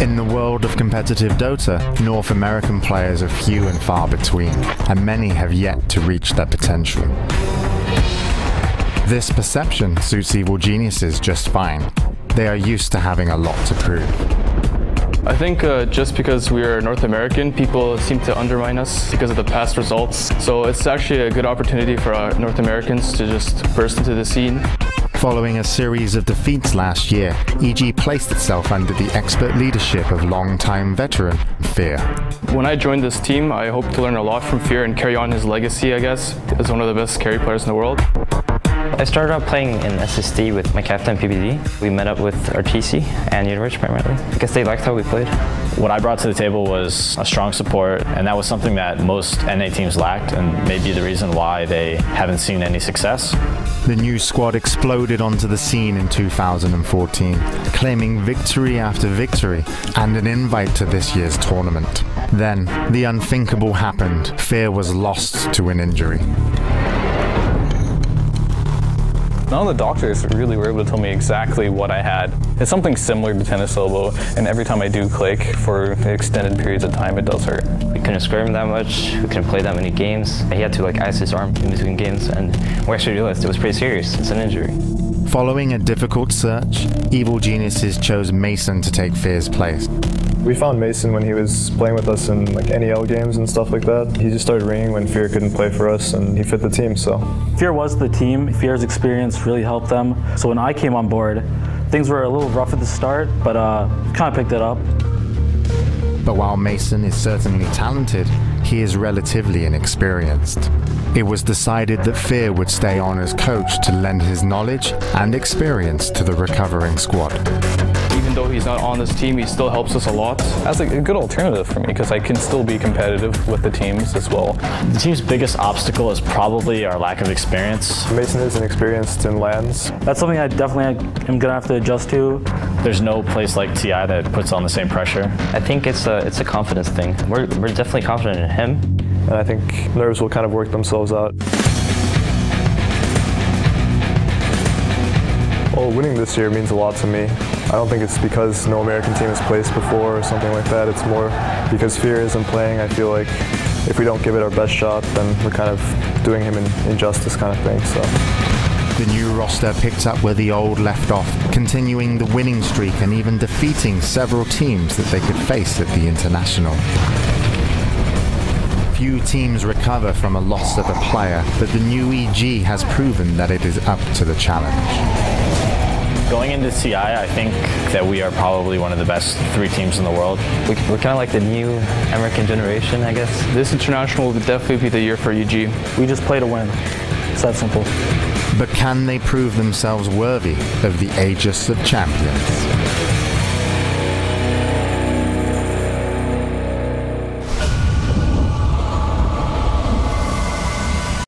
In the world of competitive Dota, North American players are few and far between, and many have yet to reach their potential. This perception suits Evil Geniuses just fine. They are used to having a lot to prove. I think just because we are North American, people seem to undermine us because of the past results. So it's actually a good opportunity for North Americans to just burst into the scene. Following a series of defeats last year, EG placed itself under the expert leadership of longtime veteran Fear. When I joined this team, I hope to learn a lot from Fear and carry on his legacy, I guess, as one of the best carry players in the world. I started out playing in SSD with my captain PBD. We met up with RTC and Universe primarily. I guess they liked how we played. What I brought to the table was a strong support, and that was something that most NA teams lacked, and may be the reason why they haven't seen any success. The new squad exploded onto the scene in 2014, claiming victory after victory and an invite to this year's tournament. Then, the unthinkable happened. Fear was lost to an injury. None of the doctors really were able to tell me exactly what I had. It's something similar to tennis elbow, and every time I do click for extended periods of time, it does hurt. We couldn't square him that much, we couldn't play that many games. He had to ice his arm in between games, and we actually realized it was pretty serious. It's an injury. Following a difficult search, Evil Geniuses chose Mason to take Fear's place. We found Mason when he was playing with us in NEL games and stuff like that. He just started ringing when Fear couldn't play for us, and he fit the team, so. Fear was the team. Fear's experience really helped them. So when I came on board, things were a little rough at the start, but kind of picked it up. But while Mason is certainly talented, he is relatively inexperienced. It was decided that Fear would stay on as coach to lend his knowledge and experience to the recovering squad. Even though he's not on this team, he still helps us a lot. That's a good alternative for me because I can still be competitive with the teams as well. The team's biggest obstacle is probably our lack of experience. Mason isn't experienced in LANs. That's something I definitely am gonna have to adjust to. There's no place like TI that puts on the same pressure. I think it's a confidence thing. We're definitely confident in him. And I think nerves will kind of work themselves out. Well, winning this year means a lot to me. I don't think it's because no American team has placed before or something like that. It's more because Fear isn't playing. I feel like if we don't give it our best shot, then we're kind of doing him an injustice kind of thing. So. The new roster picked up where the old left off, continuing the winning streak and even defeating several teams that they could face at the International. Few teams recover from a loss of a player, but the new EG has proven that it is up to the challenge. Going into TI, I think that we are probably one of the best 3 teams in the world. We're kind of like the new American generation, I guess. This International will definitely be the year for EG. We just play to win. It's that simple. But can they prove themselves worthy of the Aegis of Champions?